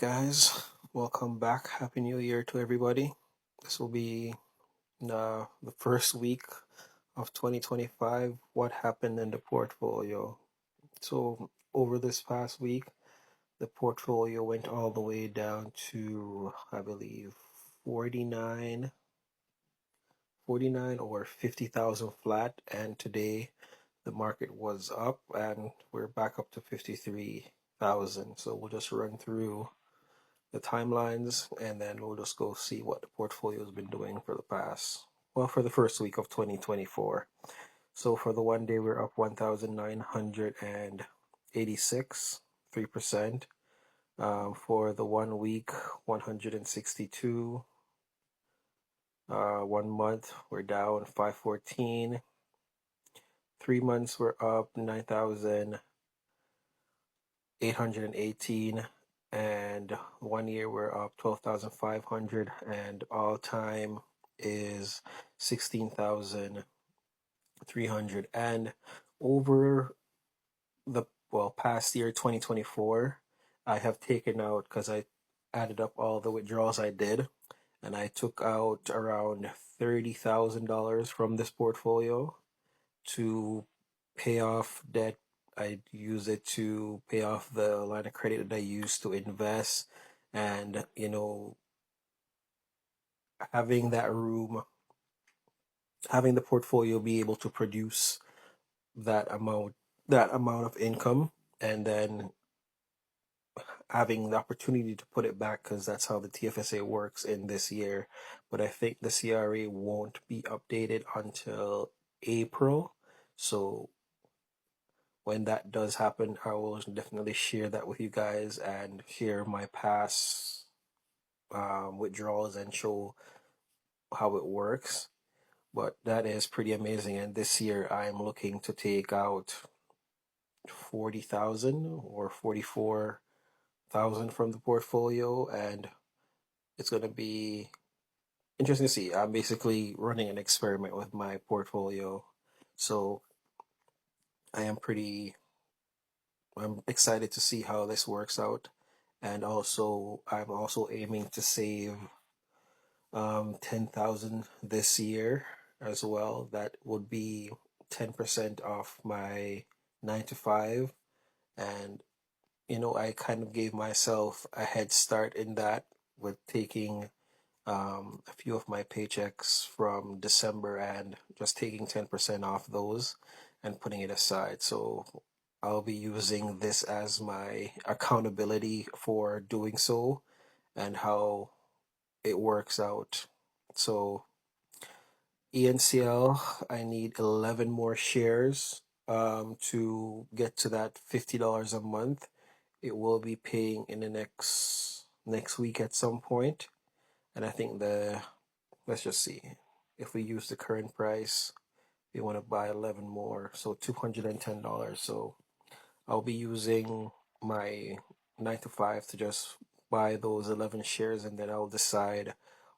guys, welcome back. Happy New Year to everybody. This will be the first week of 2025. What happened in the portfolio? So, over this past week, the portfolio went all the way down to, I believe, 49, 49 or 50,000 flat. And today, the market was up and we're back up to 53,000. So, we'll just run through the timelines, and then we'll just go see what the portfolio has been doing for for the first week of 2024. So for the one day, we're up 1,986, 3%. For the 1 week, 162. 1 month, we're down 514. 3 months, we're up 9,818. And 1 year we're up 12,500, and all time is 16,300. And over the past year 2024, I have taken out, because I added up all the withdrawals I did, and I took out around $30,000 from this portfolio to pay off debt. I use it to pay off the line of credit that I used to invest, and having that room, having the portfolio be able to produce that amount of income, and then having the opportunity to put it back, because that's how the TFSA works in this year. But I think the CRA won't be updated until April. So when that does happen, I will definitely share that with you guys and share my past withdrawals and show how it works. But that is pretty amazing. And this year, I'm looking to take out 40,000 or 44,000 from the portfolio, and it's going to be interesting to see. I'm basically running an experiment with my portfolio, so I'm excited to see how this works out. And also, I'm also aiming to save 10,000 this year as well. That would be 10% off my 9 to 5. And I kind of gave myself a head start in that with taking a few of my paychecks from December and just taking 10% off those and putting it aside. So I'll be using this as my accountability for doing so and how it works out. So ENCL, I need 11 more shares to get to that $50 a month. It will be paying in the next week at some point. And I think let's just see. If we use the current price, we want to buy 11 more, so $210. So I'll be using my 9 to 5 to just buy those 11 shares, and then I'll decide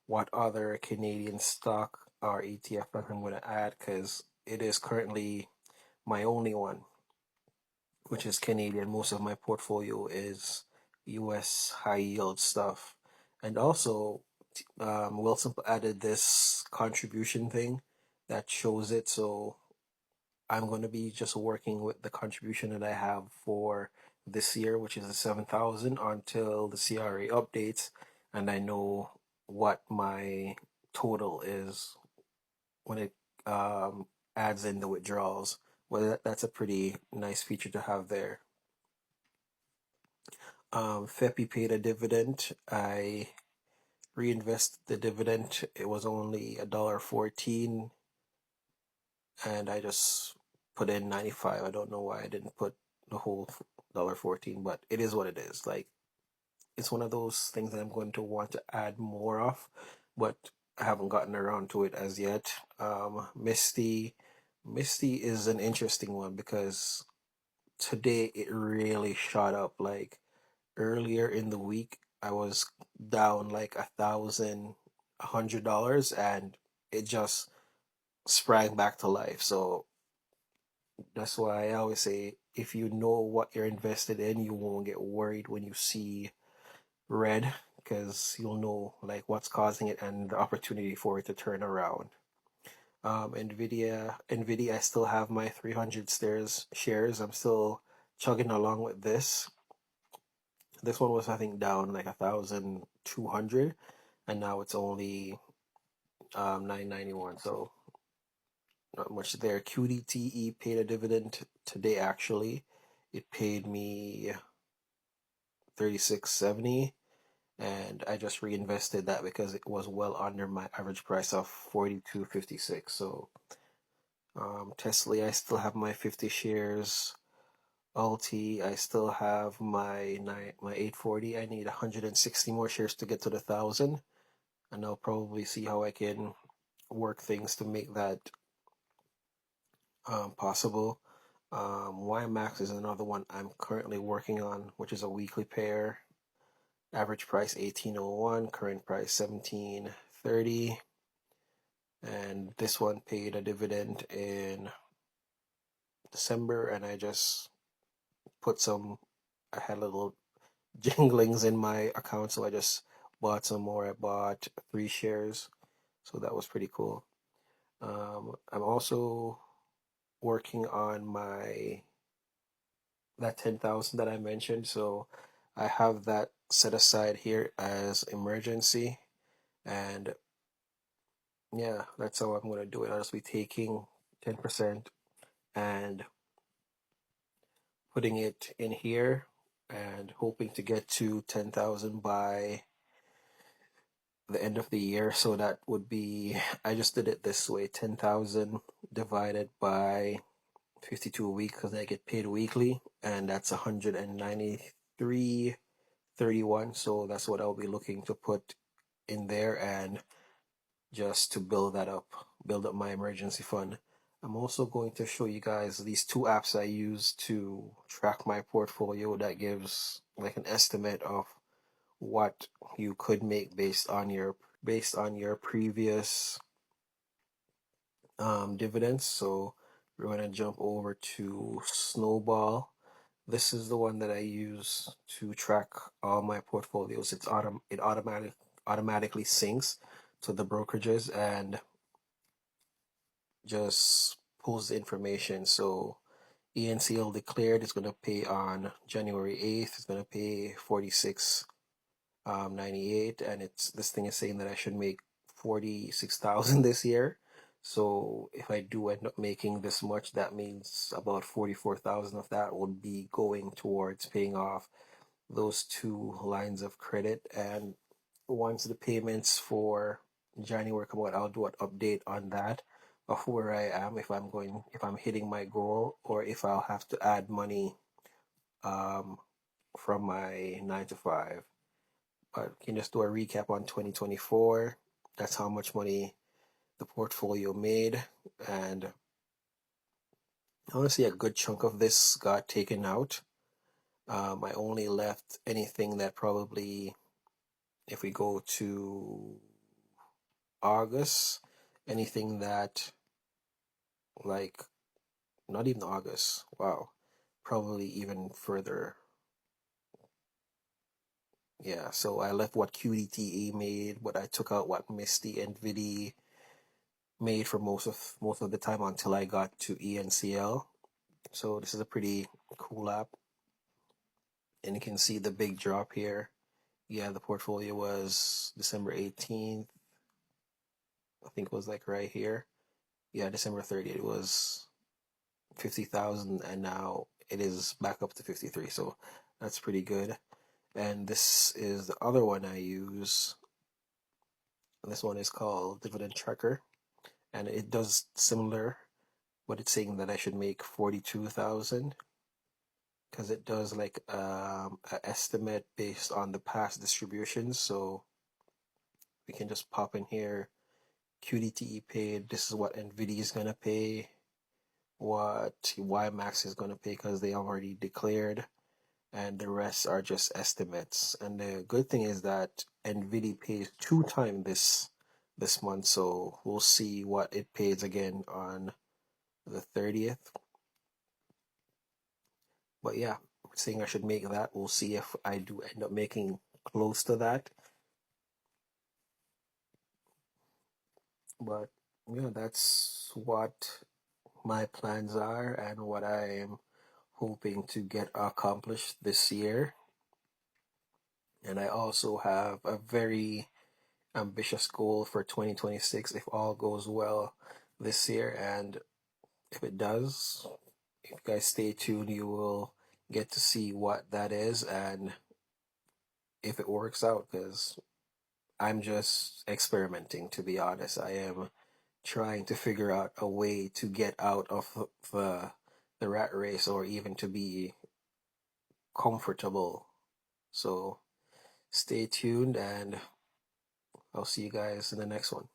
what other Canadian stock or ETF that I'm going to add, because it is currently my only one, which is Canadian. Most of my portfolio is US high yield stuff. And also, Wilson added this contribution thing that shows it. So I'm going to be just working with the contribution that I have for this year, which is the 7,000, until the CRA updates, and I know what my total is when it adds in the withdrawals. Well, that's a pretty nice feature to have there. FEPI paid a dividend. I reinvested the dividend. It was only $1.14, and I just put in 95. I don't know why I didn't put the whole $1.14, but it is what it is. Like, it's one of those things that I'm going to want to add more of, but I haven't gotten around to it as yet. Misty is an interesting one because today it really shot up. Like, earlier in the week, I was down like $1,100, and it just sprang back to life. So that's why I always say, if you know what you're invested in, you won't get worried when you see red, because you'll know like what's causing it and the opportunity for it to turn around. Nvidia, I still have my 300 shares. I'm still chugging along with this. This one was, I think, down like 1,200, and now it's only 991. So not much there. QDTE paid a dividend today. Actually, it paid me 36.70, and I just reinvested that because it was well under my average price of 42.56. So Tesla, I still have my 50 shares. Alti, I still have my 840. I need 160 more shares to get to the 1,000, and I'll probably see how I can work things to make that possible. YMAX is another one I'm currently working on, which is a weekly pair. Average price 1801, current price 1730, and this one paid a dividend in December, and I just put some. I had little jinglings in my account, so I just bought some more. I bought 3 shares, so that was pretty cool. I'm also working on my that 10,000 that I mentioned, so I have that set aside here as emergency, and yeah, that's how I'm gonna do it. I'll just be taking 10% and putting it in here and hoping to get to 10,000 by the end of the year. So that would be, I just did it this way, 10,000 divided by 52 a week because I get paid weekly, and that's 193.31. So that's what I'll be looking to put in there, and just to build up my emergency fund. I'm also going to show you guys these 2 apps I use to track my portfolio that gives like an estimate of what you could make based on your previous dividends. So we're going to jump over to Snowball. This is the one that I use to track all my portfolios. It automatically syncs to the brokerages and just pulls the information. So ENCL declared it's going to pay on January 8th. It's going to pay 46.98, and this thing is saying that I should make 46,000 this year. So if I do end up making this much, that means about 44,000 of that would be going towards paying off those 2 lines of credit. And once the payments for January come out, I'll do an update on that of where I am, if I'm hitting my goal, or if I'll have to add money um, from my 9 to 5. But we can just do a recap on 2024. That's how much money the portfolio made, and honestly, a good chunk of this got taken out. I only left anything that probably, if we go to August, anything that, like, not even August, wow, probably even further. Yeah, so I left what QDTA made, but I took out what Misty and Vidi made for most of the time until I got to ENCL. So this is a pretty cool app, and you can see the big drop here. Yeah, the portfolio was December 18th. I think it was like right here. Yeah, December 30th, it was 50,000, and now it is back up to 53. So that's pretty good. And this is the other one I use. And this one is called Dividend Tracker, and it does similar, but it's saying that I should make 42,000 because it does like an estimate based on the past distributions. So we can just pop in here, QDTE paid. This is what NVIDIA is gonna pay, what YMAX is gonna pay because they already declared, and the rest are just estimates. And the good thing is that NVIDIA pays 2 times this month, so we'll see what it pays again on the 30th. But yeah, saying I should make that. We'll see if I do end up making close to that. But yeah, that's what my plans are and what I am hoping to get accomplished this year. And I also have a very ambitious goal for 2026 if all goes well this year. And if it does, if you guys stay tuned, you will get to see what that is and if it works out. Because I'm just experimenting, to be honest. I am trying to figure out a way to get out of the rat race or even to be comfortable. So stay tuned and I'll see you guys in the next one.